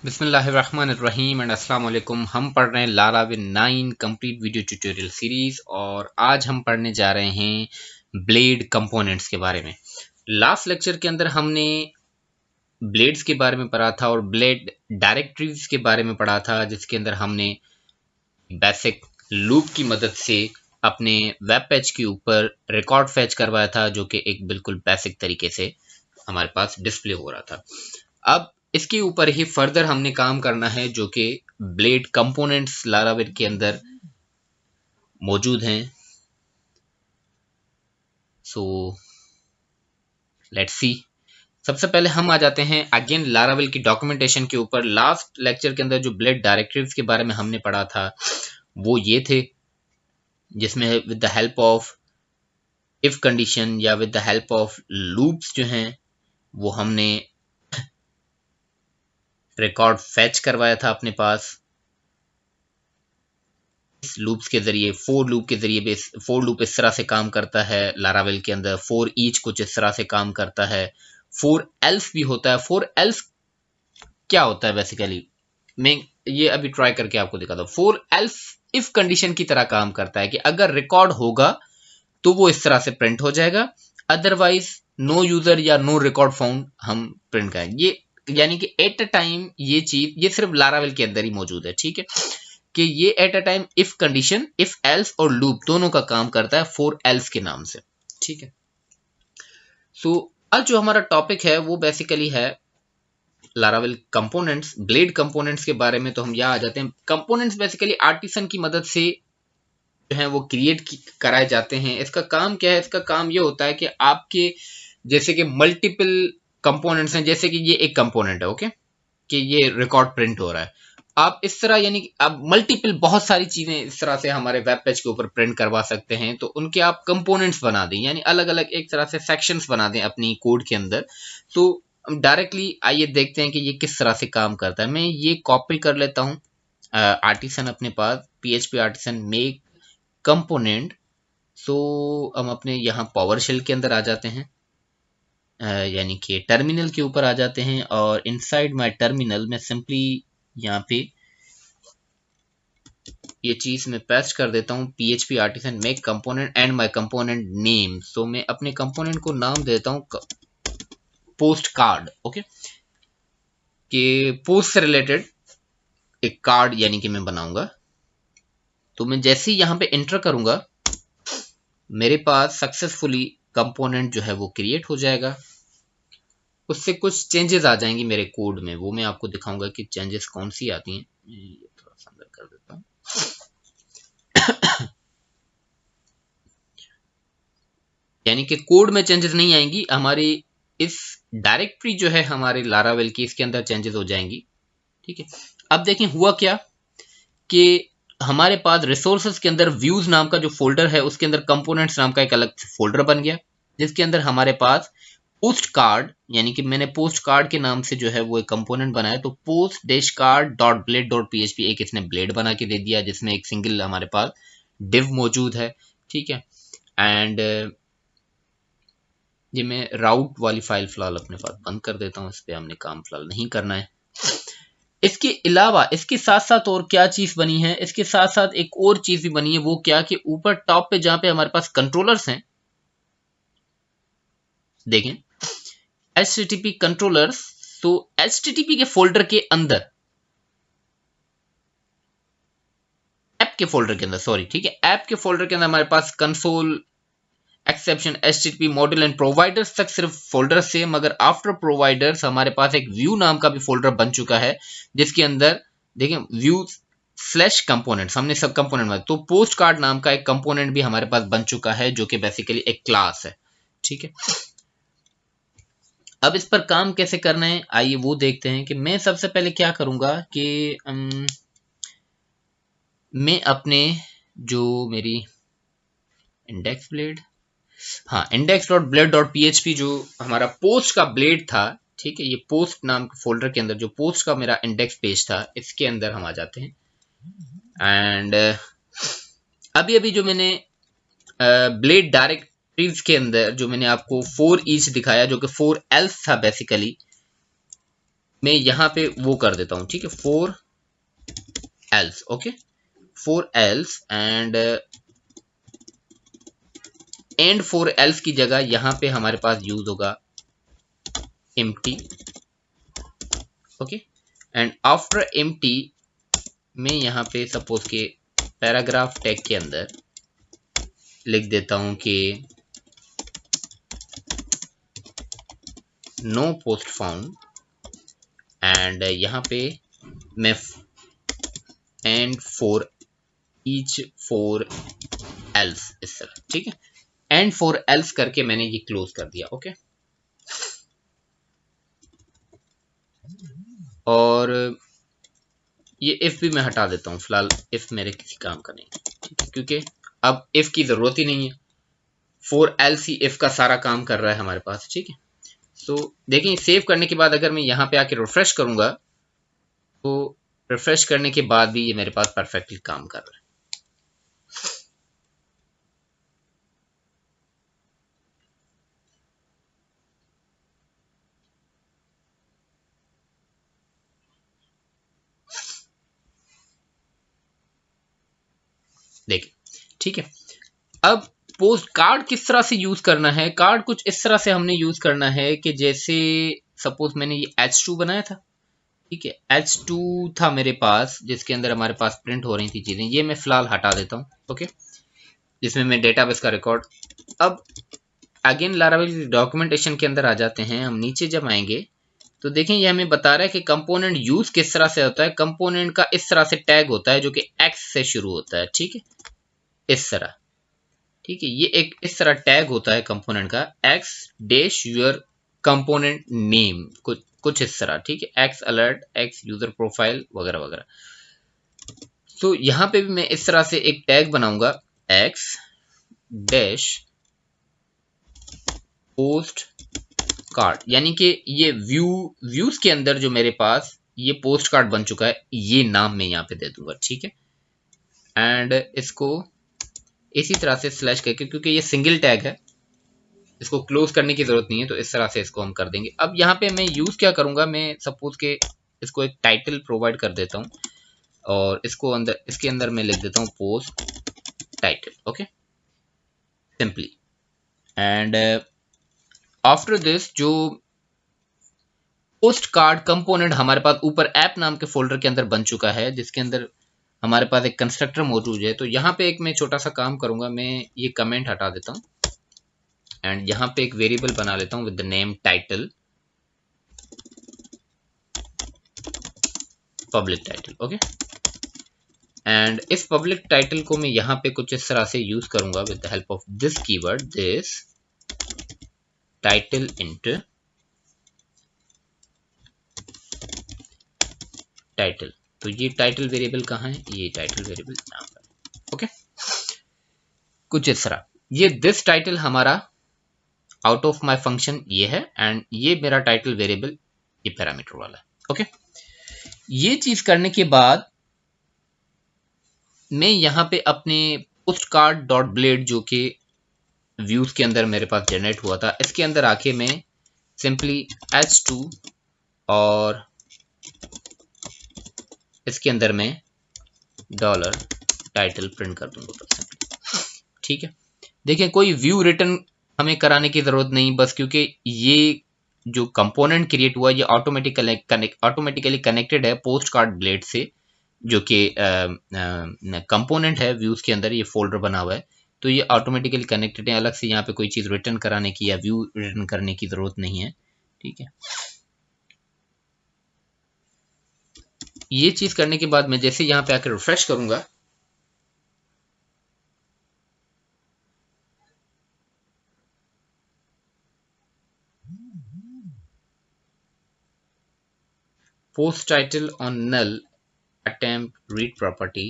बिस्मिल्लाहिर्रहमानिर्रहीम एंड अस्सलाम वालेकुम। हम पढ़ रहे हैं लाराविन 9 कंप्लीट वीडियो ट्यूटोरियल सीरीज और आज हम पढ़ने जा रहे हैं ब्लेड कंपोनेंट्स के बारे में। लास्ट लेक्चर के अंदर हमने ब्लेड्स के बारे में पढ़ा था और ब्लेड डायरेक्टरीज के बारे में पढ़ा था, जिसके अंदर हमने बेसिक लूप की मदद से अपने वेब पेज के ऊपर रिकॉर्ड फैच करवाया था, जो कि एक बिल्कुल बेसिक तरीके से हमारे पास डिस्प्ले हो रहा था। अब इसके ऊपर ही फर्दर हमने काम करना है, जो कि ब्लेड कंपोनेंट्स लारावेल के अंदर मौजूद हैं। So let's see. सबसे पहले हम आ जाते हैं अगेन लारावेल की डॉक्यूमेंटेशन के ऊपर। लास्ट लेक्चर के अंदर जो ब्लेड डायरेक्टिव्स के बारे में हमने पढ़ा था वो ये थे, जिसमें with the help of if condition या with the help of loops जो हैं वो हमने रिकॉर्ड फैच करवाया था अपने पास। इस लूप्स के जरिए फोर लूप के जरिए फोर लूप इस तरह से काम करता है लारावेल के अंदर। फोर ईच कुछ इस तरह से काम करता है। फोर एल्स भी होता है। फोर एल्स क्या होता है बेसिकली, मैं ये अभी ट्राई करके आपको दिखाता हूँ। फोर एल्स इफ कंडीशन की तरह काम करता है कि अगर रिकॉर्ड होगा तो वो इस तरह से प्रिंट हो जाएगा, अदरवाइज नो यूजर या नो रिकॉर्ड फाउंड हम प्रिंट करेंगे। ये यानी कि एट अ टाइम ये चीज ये सिर्फ लारावेल के अंदर ही मौजूद है, ठीक है, कि ये at a time if condition, if else और लूप दोनों का काम करता है फोर एल्स के नाम से, ठीक है। सो आज जो हमारा टॉपिक है वो बेसिकली है लारावेल कंपोनेंट्स, ब्लेड कंपोनेंट्स के बारे में। तो हम यहाँ आ जाते हैं। कंपोनेंट्स बेसिकली आर्टिसन की मदद से जो है वो क्रिएट कराए जाते हैं। इसका काम क्या है? इसका काम ये होता है कि आपके जैसे कि मल्टीपल कंपोनेंट्स हैं, जैसे कि ये एक कंपोनेंट है, ओके, कि ये रिकॉर्ड प्रिंट हो रहा है। आप इस तरह यानी कि आप मल्टीपल बहुत सारी चीजें इस तरह से हमारे वेब पेज के ऊपर प्रिंट करवा सकते हैं। तो उनके आप कंपोनेंट्स बना दें, यानी अलग अलग एक तरह से सेक्शंस बना दें अपनी कोड के अंदर। तो हम डायरेक्टली आइए देखते हैं कि ये किस तरह से काम करता है। मैं ये कॉपी कर लेता हूँ आर्टिसन अपने पास, PHP आर्टिसन मेक कंपोनेंट। सो हम अपने यहाँ पावर शेल के अंदर आ जाते हैं, यानी कि टर्मिनल के ऊपर आ जाते हैं और इनसाइड माय टर्मिनल में सिंपली यहाँ पे ये चीज मैं पेस्ट कर देता हूँ, PHP artisan make component and my component name. So मैं अपने कंपोनेंट को नाम देता हूँ पोस्ट कार्ड, ओके, कि पोस्ट से रिलेटेड एक कार्ड यानी कि मैं बनाऊंगा। तो मैं जैसे ही यहाँ पे एंटर करूंगा मेरे पास सक्सेसफुली कंपोनेंट जो है वो क्रिएट हो जाएगा। उससे कुछ चेंजेस आ जाएंगी मेरे कोड में, वो मैं आपको दिखाऊंगा कि चेंजेस कौन सी आती हैं। ये थोड़ा सा अंदर कर देता हूँ। यानी कि कोड में चेंजेस नहीं आएंगी, हमारी इस डायरेक्टरी जो है हमारे लारावेल की, इसके अंदर चेंजेस हो जाएंगी, ठीक है। अब देखें हुआ क्या कि हमारे पास रिसोर्सेज के अंदर व्यूज नाम का जो फोल्डर है उसके अंदर कंपोनेंट्स नाम का एक अलग फोल्डर बन गया, जिसके अंदर हमारे पास पोस्ट कार्ड, यानी कि मैंने पोस्ट कार्ड के नाम से जो है वो एक कंपोनेंट बनाया। तो post dash card dot blade dot PHP एक इसने ब्लेड बना के दे दिया, जिसमें एक सिंगल हमारे पास डिव मौजूद है, ठीक है। एंड ये मैं राउट वाली फाइल फिलहाल अपने पास बंद कर देता हूँ, इस पर हमने काम फिलहाल नहीं करना है। इसके अलावा इसके साथ साथ और क्या चीज बनी है? इसके साथ साथ एक और चीज भी बनी है। वो क्या कि ऊपर टॉप पे जहां पे हमारे पास कंट्रोलर्स हैं, देखें HTTP कंट्रोलर्स। तो HTTP के फोल्डर के अंदर, ऐप के फोल्डर के अंदर, सॉरी, ठीक है, ऐप के फोल्डर के अंदर हमारे पास console, exception, HTTP module and providers तक सिर्फ फोल्डर से, मगर आफ्टर प्रोवाइडर्स हमारे पास एक व्यू नाम का भी फोल्डर बन चुका है, जिसके अंदर देखें व्यू स्लैश कंपोनेंट्स, हमने सब कंपोनेंट में। तो पोस्ट कार्ड नाम का एक कंपोनेंट भी हमारे पास बन चुका है, जो कि बेसिकली एक क्लास है, ठीक है। अब इस पर काम कैसे करना है आइए वो देखते हैं। कि मैं सबसे पहले क्या करूंगा कि मैं अपने जो मेरी इंडेक्स ब्लेड, हाँ, index dot blade dot PHP जो हमारा पोस्ट का ब्लेड था, ठीक है, ये पोस्ट नाम के फोल्डर के अंदर जो पोस्ट का मेरा इंडेक्स पेज था, इसके अंदर हम आ जाते हैं। एंड अभी अभी जो मैंने ब्लेड डायरेक्टरीज के अंदर जो मैंने आपको फोर ईच दिखाया, जो कि फोर एल्स था बेसिकली, मैं यहां पे वो कर देता हूं, ठीक है, four else, okay, four else and four else की जगह यहां पे हमारे पास यूज होगा empty, okay, and after empty मैं यहां पे सपोज के पैराग्राफ टैग के अंदर लिख देता हूं कि नो पोस्ट फाउंड, एंड यहां पे मैं and for each four else, इस तरह, ठीक है, एंड फॉर एल्स करके मैंने ये क्लोज कर दिया, ओके। और ये इफ भी मैं हटा देता हूं फिलहाल, इफ मेरे किसी काम का नहीं, ठीक है, क्योंकि अब इफ की जरूरत ही नहीं है, फोर एल्स ही इफ का सारा काम कर रहा है हमारे पास, ठीक है। तो देखिए सेव करने के बाद अगर मैं यहां पे आके रिफ्रेश करूंगा तो रिफ्रेश करने के बाद भी ये मेरे पास परफेक्टली काम कर रहा है। देखिए, ठीक है। अब पोस्ट कार्ड किस तरह से यूज करना है, कार्ड कुछ इस तरह से हमने यूज करना है कि जैसे सपोज मैंने ये H2 बनाया था, ठीक है, H2 था मेरे पास जिसके अंदर हमारे पास प्रिंट हो रही थी चीजें, ये मैं फिलहाल हटा देता हूं, ओके, जिसमें मैं डेटाबेस का रिकॉर्ड। अब अगेन लारावेल डॉक्यूमेंटेशन के अंदर आ जाते हैं, हम नीचे जब आएंगे तो देखें ये हमें बता रहा है कि कंपोनेंट यूज किस तरह से होता है। कंपोनेंट का इस तरह से टैग होता है जो कि एक्स से शुरू होता है, ठीक है, इस तरह, ठीक है, ये एक इस तरह टैग होता है कंपोनेंट का, X dash your component name, कुछ इस तरह, ठीक है, X alert, X user profile वगैरह वगैरह। तो यहां पे भी मैं इस तरह से एक टैग बनाऊंगा, एक्स डैश पोस्ट कार्ड, यानी कि ये व्यूज के अंदर जो मेरे पास ये पोस्ट कार्ड बन चुका है, ये नाम मैं यहां पे दे दूंगा, ठीक है, एंड इसको इसी तरह से स्लैश करके, क्योंकि ये सिंगल टैग है इसको क्लोज करने की जरूरत नहीं है, तो इस तरह से इसको हम कर देंगे। अब यहाँ पे मैं यूज क्या करूंगा, मैं सपोज के इसको एक टाइटल प्रोवाइड कर देता हूँ और इसको अंदर इसके अंदर मैं लिख देता हूँ post title, okay, simply, and after this जो पोस्ट कार्ड कंपोनेंट हमारे पास ऊपर ऐप नाम के फोल्डर के अंदर बन चुका है, जिसके अंदर हमारे पास एक कंस्ट्रक्टर मौजूद है। तो यहाँ पे एक मैं छोटा सा काम करूंगा, मैं ये कमेंट हटा देता हूँ एंड यहाँ पे एक वेरिएबल बना लेता हूँ with the name title, public title, okay, and इस पब्लिक टाइटल को मैं यहाँ पे कुछ इस तरह से यूज करूंगा with the help of this keyword, this title int title. तो ये टाइटल वेरिएबल कहाँ है, ये टाइटल वेरिएबल यहाँ पर, ओके, कुछ इस तरह। ये दिस टाइटल हमारा आउट ऑफ माय फंक्शन ये है, एंड ये मेरा टाइटल वेरिएबल ये पैरामीटर वाला है, ओके। ये चीज करने के बाद मैं यहाँ पे अपने पोस्ट कार्ड डॉट ब्लेड जो कि व्यूज के अंदर मेरे पास जनरेट हुआ था, इसके अंदर आके मैं सिंपली H2 और इसके अंदर मैं डॉलर टाइटल प्रिंट कर दूंगा बस सिंपली, ठीक है। देखिए कोई व्यू रिटर्न हमें कराने की जरूरत नहीं, बस क्योंकि ये जो कंपोनेंट क्रिएट हुआ ये ऑटोमेटिकली कनेक्टेड है पोस्ट कार्ड ब्लेड से, जो कि कंपोनेंट है व्यूज के अंदर, ये फोल्डर बना हुआ है, तो ये ऑटोमेटिकली कनेक्टेड है, अलग से यहाँ पे कोई चीज रिटर्न कराने की या व्यू रिटर्न करने की जरूरत नहीं है, ठीक है। ये चीज करने के बाद मैं जैसे यहाँ पे आकर रिफ्रेश करूंगा post title on null attempt read property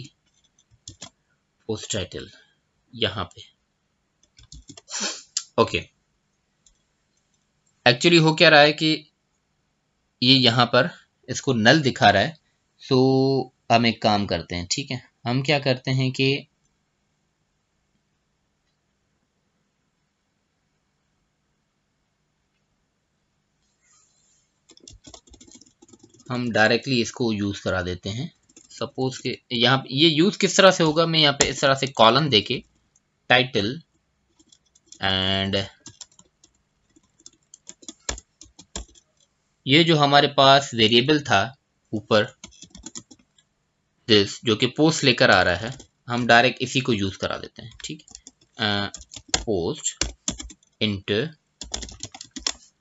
post title यहाँ पे, ओके, एक्चुअली हो क्या रहा है कि ये यहाँ पर इसको नल दिखा रहा है। सो हम एक काम करते हैं, ठीक है, हम क्या करते हैं कि हम डायरेक्टली इसको यूज करा देते हैं। सपोज के यहाँ ये यूज किस तरह से होगा, मैं यहाँ पे इस तरह से कॉलम देके टाइटल एंड ये जो हमारे पास वेरिएबल था ऊपर दिस जो कि पोस्ट लेकर आ रहा है, हम डायरेक्ट इसी को यूज करा देते हैं। ठीक है, पोस्ट इंटर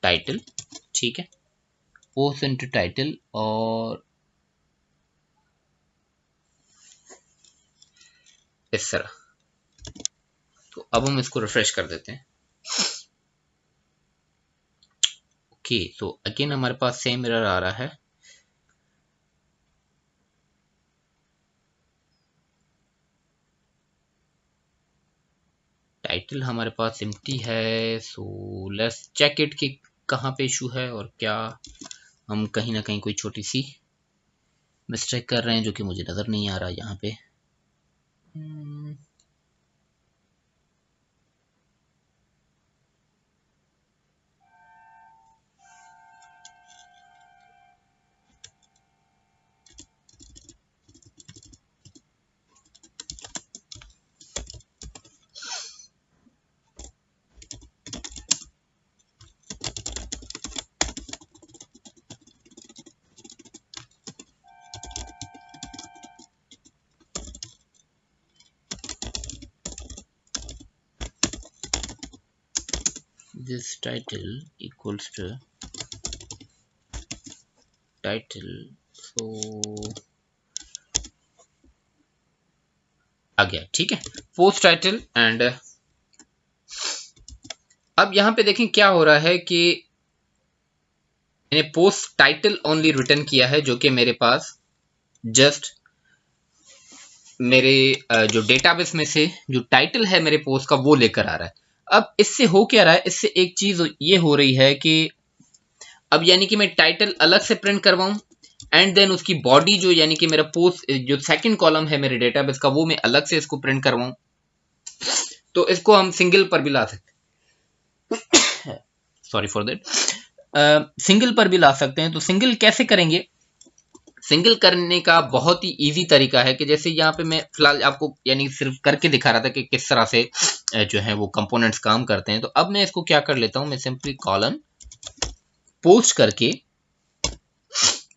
टाइटल। ठीक है, पोस्ट इंटर टाइटल और इस तरह। तो अब हम इसको रिफ्रेश कर देते हैं। ओके, तो अगेन हमारे पास सेम एरर आ रहा है। टाइटल हमारे पास एम्प्टी है, सो लेट्स चेक इट कि कहाँ पे इशू है और क्या हम कहीं ना कहीं कोई छोटी सी मिस्टेक कर रहे हैं जो कि मुझे नजर नहीं आ रहा यहाँ पे। This title equals to title, so आ गया। ठीक है, पोस्ट टाइटल एंड अब यहाँ पे देखें क्या हो रहा है कि मैंने पोस्ट टाइटल ओनली रिटर्न किया है, जो कि मेरे पास जस्ट मेरे जो डेटाबेस में से जो टाइटल है मेरे पोस्ट का वो लेकर आ रहा है। अब इससे हो क्या रहा है, इससे एक चीज ये हो रही है कि अब यानी कि मैं टाइटल अलग से प्रिंट करवाऊं एंड देन उसकी बॉडी जो यानी कि मेरा पोस्ट जो सेकंड कॉलम है मेरे डेटाबेस का वो मैं अलग से इसको प्रिंट करवाऊं। तो इसको हम सिंगल पर भी ला सकते, सॉरी फॉर दैट, सिंगल पर भी ला सकते हैं। तो सिंगल कैसे करेंगे? सिंगल करने का बहुत ही इजी तरीका है कि जैसे यहाँ पे मैं फिलहाल आपको यानी सिर्फ करके दिखा रहा था कि किस तरह से जो है वो कंपोनेंट्स काम करते हैं। तो अब मैं इसको क्या कर लेता हूं, मैं सिंपली कॉलम पोस्ट करके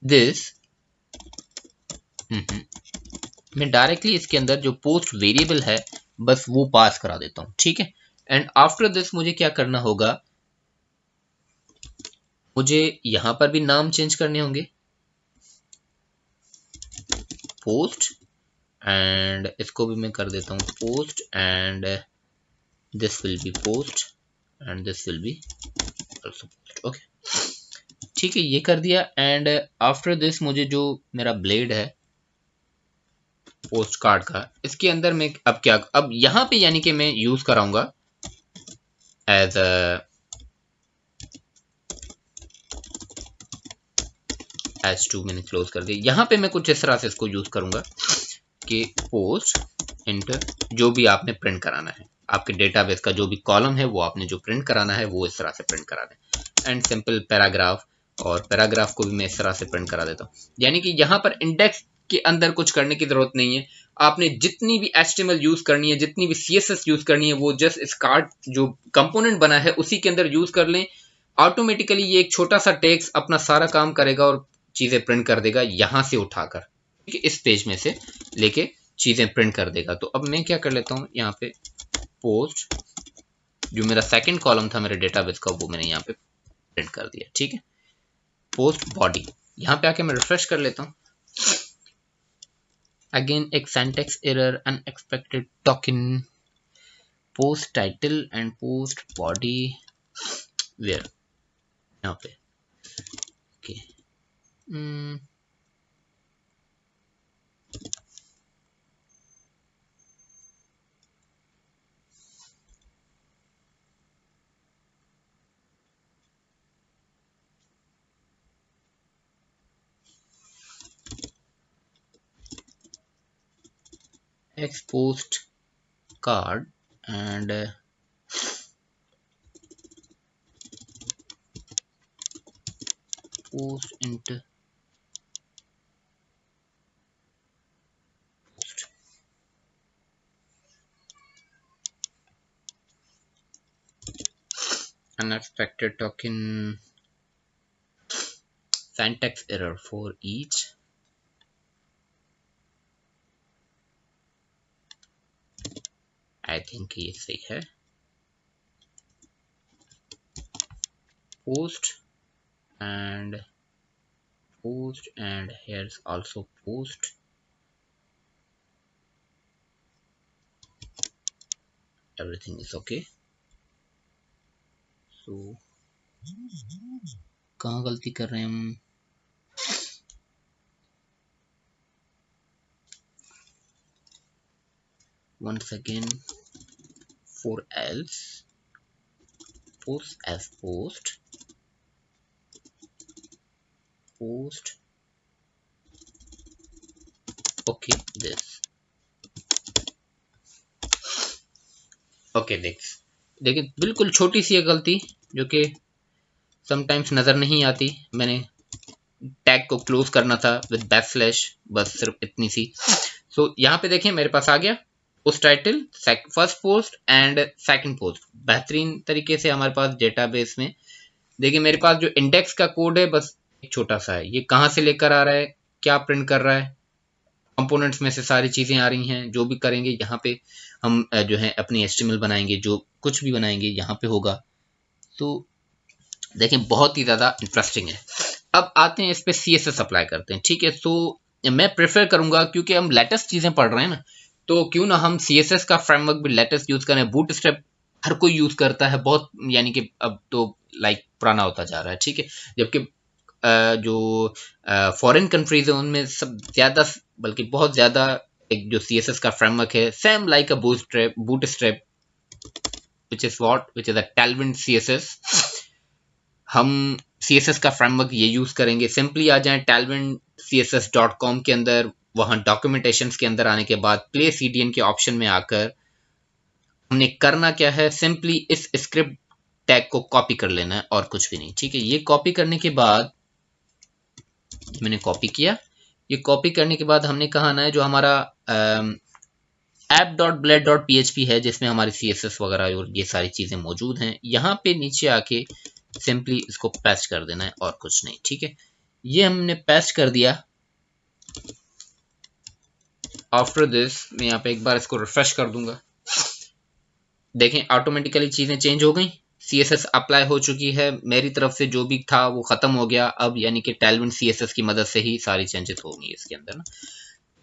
दिस मैं डायरेक्टली इसके अंदर जो पोस्ट वेरिएबल है बस वो पास करा देता हूं। ठीक है, एंड आफ्टर दिस मुझे क्या करना होगा, मुझे यहां पर भी नाम चेंज करने होंगे, पोस्ट एंड इसको भी मैं कर देता हूं post and this will be post and this will be also post. Okay, ठीक है, ये कर दिया। एंड आफ्टर दिस मुझे जो मेरा ब्लेड है पोस्ट कार्ड का, इसके अंदर मैं अब क्या, अब यहां पे यानी कि मैं यूज कराऊंगा एज टू, मैंने क्लोज कर दिया। यहां पे मैं कुछ इस तरह से इसको यूज करूंगा कि पोस्ट इंटर जो भी आपने प्रिंट कराना है, आपके डेटाबेस का जो भी कॉलम है वो आपने जो प्रिंट कराना है वो इस तरह से प्रिंट करा दें। एंड सिंपल पैराग्राफ, और पैराग्राफ को भी मैं इस तरह से प्रिंट करा देता हूं। यानी कि यहां पर इंडेक्स के अंदर कुछ करने की जरूरत नहीं है। आपने जितनी भी HTML यूज करनी है, जितनी भी CSS यूज करनी है, वो जस्ट इस कार्ड जो कंपोनेंट बना है उसी के अंदर यूज कर लें। ऑटोमेटिकली ये एक छोटा सा टेक्स्ट अपना सारा काम करेगा और चीजें प्रिंट कर देगा यहां से उठाकर, इस पेज में से लेके चीजें प्रिंट कर देगा। तो अब मैं क्या कर लेता हूं, यहाँ पे पोस्ट जो मेरा सेकंड कॉलम था मेरे डेटाबेस का वो मैंने यहाँ पे प्रिंट कर दिया। ठीक है, पोस्ट बॉडी, यहाँ पे आके मैं रिफ्रेश कर लेता हूँ। अगेन एक syntax error, unexpected token, post title and post body where, यहाँ पे okay. Post card and post into unexpected token syntax error for each. I think ये सही है. post and here's also post. Everything is okay. So कहाँ गलती कर रहे हैं हम? Once again, for else, post as post, okay, this. Okay देखिए बिल्कुल छोटी सी गलती जो कि समटाइम्स नज़र नहीं आती. मैंने टैग को क्लोज करना था विद बैकस्लैश, बस सिर्फ इतनी सी. सो यहाँ पे देखें मेरे पास आ गया post title, first post and second post. बेहतरीन तरीके से हमारे पास डेटाबेस में देखिए मेरे पास जो इंडेक्स का कोड है बस एक छोटा सा है. ये कहाँ से लेकर आ रहा है, क्या प्रिंट कर रहा है, कंपोनेंट्स में से सारी चीज़ें आ रही हैं. जो भी करेंगे यहाँ पे हम जो है अपनी HTML बनाएंगे, जो कुछ भी बनाएंगे यहाँ पे होगा. तो देखें बहुत ही ज़्यादा इंटरेस्टिंग है. अब आते हैं इस पे CSS अप्लाई करते हैं. ठीक है, तो मैं प्रेफर करूंगा क्योंकि हम लेटेस्ट चीज़ें पढ़ रहे हैं ना, तो क्यों ना हम CSS का फ्रेमवर्क भी लेटेस्ट यूज़ करें. बूटस्ट्रैप हर कोई यूज़ करता है बहुत, यानी कि अब तो लाइक पुराना होता जा रहा है. ठीक है, जबकि जो फॉरेन कंट्रीज है उनमें सब ज़्यादा, बल्कि बहुत ज़्यादा एक जो CSS का फ्रेमवर्क है same like a bootstrap which is a Tailwind CSS. हम CSS का फ्रेमवर्क ये यूज करेंगे. सिंपली आ जाएं tailwindcss.com के अंदर, वहां डॉक्यूमेंटेशन के अंदर आने के बाद प्ले CDN के ऑप्शन में आकर हमने करना क्या है, सिंपली इस स्क्रिप्ट टैग को कॉपी कर लेना है और कुछ भी नहीं. ठीक है, ये कॉपी करने के बाद मैंने कॉपी किया. ये कॉपी करने के बाद हमने कहा ना है जो हमारा app.blade.php है जिसमें हमारी CSS वगैरह और ये सारी चीजें मौजूद हैं, यहाँ पे नीचे आके सिंपली इसको पेस्ट कर देना है और कुछ नहीं. ठीक है, ये हमने पेस्ट कर दिया. आफ्टर दिस मैं यहाँ पे एक बार इसको रिफ्रेश कर दूंगा. देखें ऑटोमेटिकली चीजें चेंज हो गई. CSS अप्लाई हो चुकी है. मेरी तरफ से जो भी था वो खत्म हो गया. अब यानी कि Tailwind CSS की मदद से ही सारी चेंजेस होंगी इसके अंदर ना.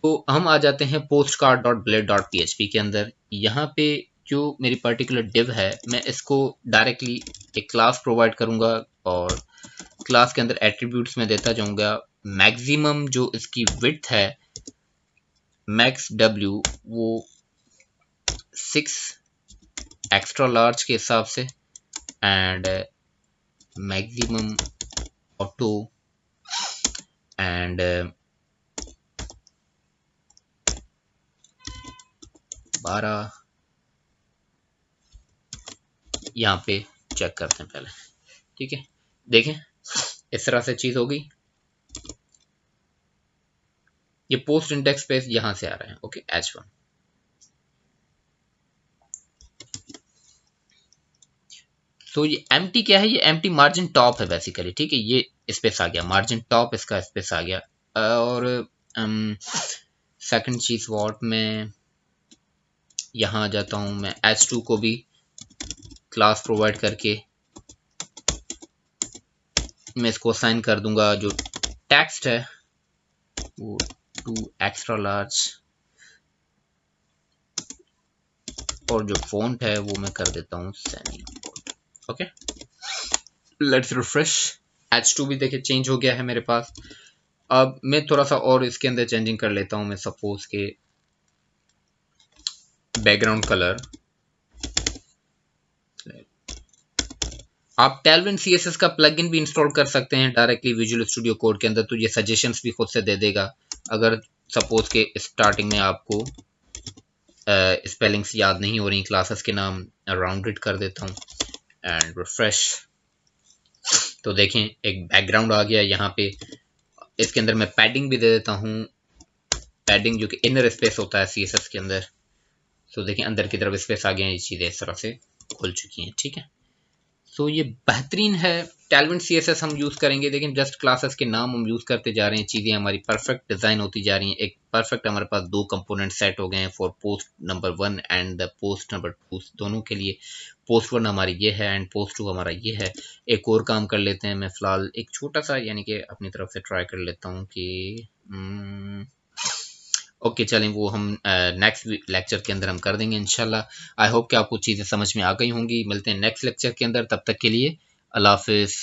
तो हम आ जाते हैं postcard.blade.php के अंदर. यहाँ पे जो मेरी पर्टिकुलर डिव है मैं इसको डायरेक्टली एक क्लास प्रोवाइड करूंगा और क्लास के अंदर एट्रीब्यूट्स में देता जाऊंगा. मैक्सिमम जो इसकी विड्थ है मैक्स W वो 6 एक्स्ट्रा लार्ज के हिसाब से एंड मैक्सिमम ऑटो एंड 12 यहाँ पे चेक करते हैं पहले. ठीक है, देखें इस तरह से चीज हो गई. ये पोस्ट इंडेक्स पे यहां से आ रहे हैं. Okay, H1. तो ये एम्प्टी क्या है, ये एम्प्टी मार्जिन टॉप है बेसिकली. ठीक है, ये स्पेस आ गया, मार्जिन टॉप इसका स्पेस आ गया. और सेकंड चीज वॉट में यहां आ जाता हूं, मैं H2 को भी क्लास प्रोवाइड करके मैं इसको असाइन कर दूंगा. जो टेक्स्ट है वो 2 एक्स्ट्रा लार्ज और जो फॉन्ट है वो मैं कर देता हूँ semi. Okay, let's refresh. H2 भी देखिए चेंज हो गया है मेरे पास. अब मैं थोड़ा सा और इसके अंदर चेंजिंग कर लेता हूँ. मैं सपोज के बैकग्राउंड कलर, आप Tailwind CSS का प्लगइन भी इंस्टॉल कर सकते हैं डायरेक्टली विजुअल स्टूडियो कोड के अंदर, तो ये सजेशंस भी खुद से दे देगा. अगर सपोज के स्टार्टिंग में आपको स्पेलिंग्स याद नहीं हो रही, क्लासेस के नाम राउंडेड कर देता हूँ एंड रिफ्रेश. तो देखें एक बैकग्राउंड आ गया यहाँ पे. इसके अंदर मैं पैडिंग भी दे देता हूँ, पैडिंग जो कि इनर स्पेस होता है CSS के अंदर. तो देखें अंदर की तरफ स्पेस आ गया, ये चीज़ें इस तरह से खुल चुकी हैं. ठीक है, सो ये बेहतरीन है। टैलविंड CSS हम यूज़ करेंगे, लेकिन जस्ट क्लासेस के नाम हम यूज़ करते जा रहे हैं, चीज़ें हमारी परफेक्ट डिज़ाइन होती जा रही हैं। एक परफेक्ट हमारे पास दो कंपोनेंट सेट हो गए हैं for post number 1 and the post number 2 दोनों के लिए। पोस्ट 1 हमारी ये है एंड पोस्ट 2 हमारा ये है। एक और काम कर लेते हैं, मैं फ़िलहाल एक छोटा सा यानी कि अपनी तरफ से ट्राई कर लेता हूँ कि ओके चलें, वो हम नेक्स्ट लेक्चर के अंदर हम कर देंगे इंशाल्लाह। आई होप कि आपको चीज़ें समझ में आ गई होंगी। मिलते हैं नेक्स्ट लेक्चर के अंदर, तब तक के लिए अल्लाह हाफिज़।